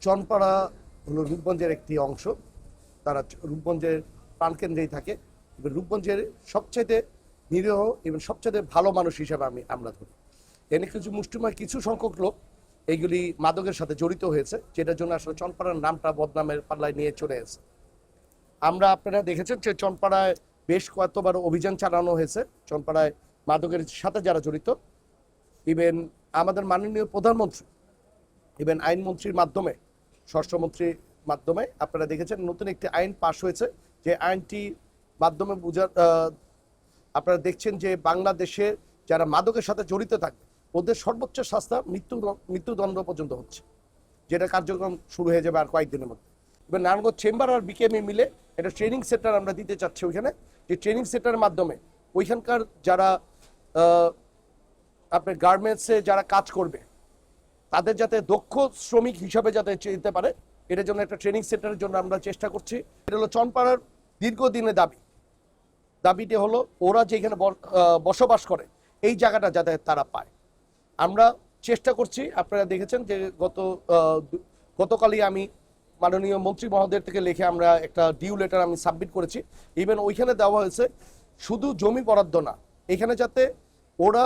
চনপাড়া হলো রূপগঞ্জের একটি অংশ। তারা রূপগঞ্জের প্রাণকেন্দ্রেই থাকে এবং রূপগঞ্জের সবচেয়ে নিরীহ এবং সবচেয়ে ভালো মানুষ হিসেবে আমরা ধরি। এনে কিছু মুষ্টিময় কিছু সংখ্যক লোক এইগুলি মাদকের সাথে জড়িত হয়েছে, যেটার জন্য আসলে চনপাড়ার নামটা বদনামের পাল্লায় নিয়ে চলে এসেছে। আপনারা দেখেছেন যে চনপাড়ায় বেশ কয়েকবার অভিযান চালানো হয়েছে চনপাড়ায় মাদকের সাথে যারা জড়িত। ইভেন আমাদের মাননীয় প্রধানমন্ত্রী ইভেন আইনমন্ত্রীর মাধ্যমে, স্বরাষ্ট্রমন্ত্রীর মাধ্যমে আপনারা দেখেছেন নতুন একটি আইন পাশ হয়েছে, যে আইনটি মাধ্যমে আপনারা দেখছেন যে বাংলাদেশে যারা মাদকের সাথে জড়িত থাকবে ওদের সর্বোচ্চ শাস্তি মৃত্যুদণ্ড পর্যন্ত হচ্ছে, যেটা কার্যক্রম শুরু হয়ে যাবে আর কয়েকদিনের মধ্যে। এবার নারায়ণগঞ্জ চেম্বার আর বিকেএমই মিলে একটা ট্রেনিং সেন্টার আমরা দিতে চাচ্ছি ওইখানে, যে ট্রেনিং সেন্টারের মাধ্যমে ওইখানকার যারা আপনার গার্মেন্টসে যারা কাজ করবে তাদের যাতে দক্ষ শ্রমিক হিসাবে যাতে যেতে পারে, এটার জন্য একটা ট্রেনিং সেন্টারের জন্য আমরা চেষ্টা করছি। এটা হলো চনপাড়ার দীর্ঘদিনের দাবিটি হলো ওরা যেখানে বসবাস করে এই জায়গাটা যাতে তারা পায়। আমরা চেষ্টা করছি। আপনারা দেখেছেন যে গতকালই আমি মাননীয় মন্ত্রী মহোদয়ের থেকে লিখে আমরা একটা ডিউ লেটার আমি সাবমিট করেছি। ইভেন ওইখানে দেওয়া হয়েছে শুধু জমি বরাদ্দ না, এখানে যাতে ওরা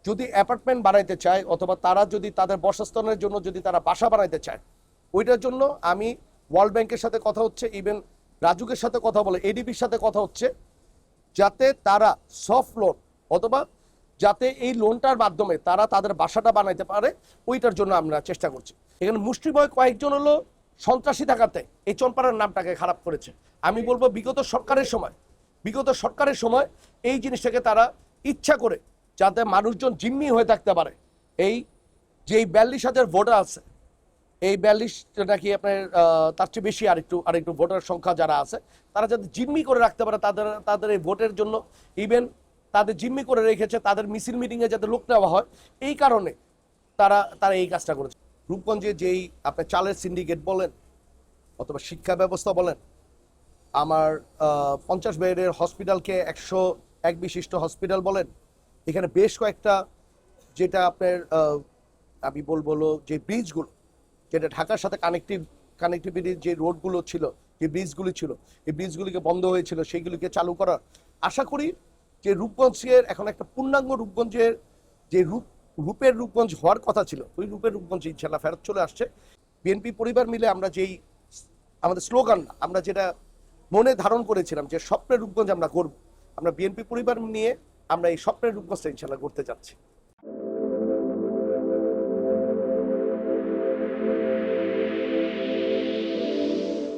যদি অ্যাপার্টমেন্ট বানাইতে চায় অথবা তারা যদি তাদের বাসস্থানের জন্য যদি তারা বাসা বানাইতে চায়, ওইটার জন্য আমি ওয়ার্ল্ড ব্যাংকের সাথে কথা হচ্ছে, ইভেন রাজুকের সাথে কথা বলে এডিবির সাথে কথা হচ্ছে, যাতে তারা সফট লোন অথবা যাতে এই লোনটার মাধ্যমে তারা তাদের বাসাটা বানাইতে পারে, ওইটার জন্য আমরা চেষ্টা করছি। এখানে মুষ্টিময় কয়েকজন হলো সন্ত্রাসী থাকাতে এই চনপাড়ার নামটাকে খারাপ করেছে। আমি বলবো বিগত সরকারের সময় এই জিনিসটাকে তারা ইচ্ছা করে যাতে মানুষজন জিম্মি হয়ে থাকতে পারে, এই যে 42,000 ভোটার আছে, এই 42 নাকি আপনার তার চেয়ে বেশি আরেকটু ভোটার সংখ্যা যারা আছে, তারা যাতে জিম্মি করে রাখতে পারে তাদের এই ভোটের জন্য। ইভেন তাদের জিম্মি করে রেখেছে, তাদের মিছিল মিটিংয়ে যাতে লোক নেওয়া হয়, এই কারণে তারা এই কাজটা করেছে। রূপগঞ্জে যেই আপনার চালের সিন্ডিকেট বলেন অথবা শিক্ষা ব্যবস্থা বলেন, আমার 50 বেডের হসপিটালকে 101 বিশিষ্ট হসপিটাল বলেন, এখানে বেশ কয়েকটা যেটা আপনার আমি বলবো যে ব্রিজগুলো যেটা ঢাকার সাথে কানেক্টিভিটির যে রোডগুলো ছিল, যে ব্রিজগুলি ছিল, এই ব্রিজগুলিকে বন্ধ হয়েছিল, সেইগুলিকে চালু করার আশা করি যে রূপগঞ্জের এখন একটা পূর্ণাঙ্গ রূপগঞ্জের যে রূপের রূপগঞ্জ হওয়ার কথা ছিল, ওই রূপের রূপগঞ্জ ইনশাল্লাহ ফেরত চলে আসছে। বিএনপি পরিবার মিলে আমরা আমাদের স্লোগান, আমরা যেটা মনে ধারণ করেছিলাম যে স্বপ্নের রূপগঞ্জ আমরা করব, আমরা বিএনপি পরিবার নিয়ে আমরা এই স্বপ্নের রূপগঞ্জটা ইনশাল্লাহ করতে যাচ্ছি।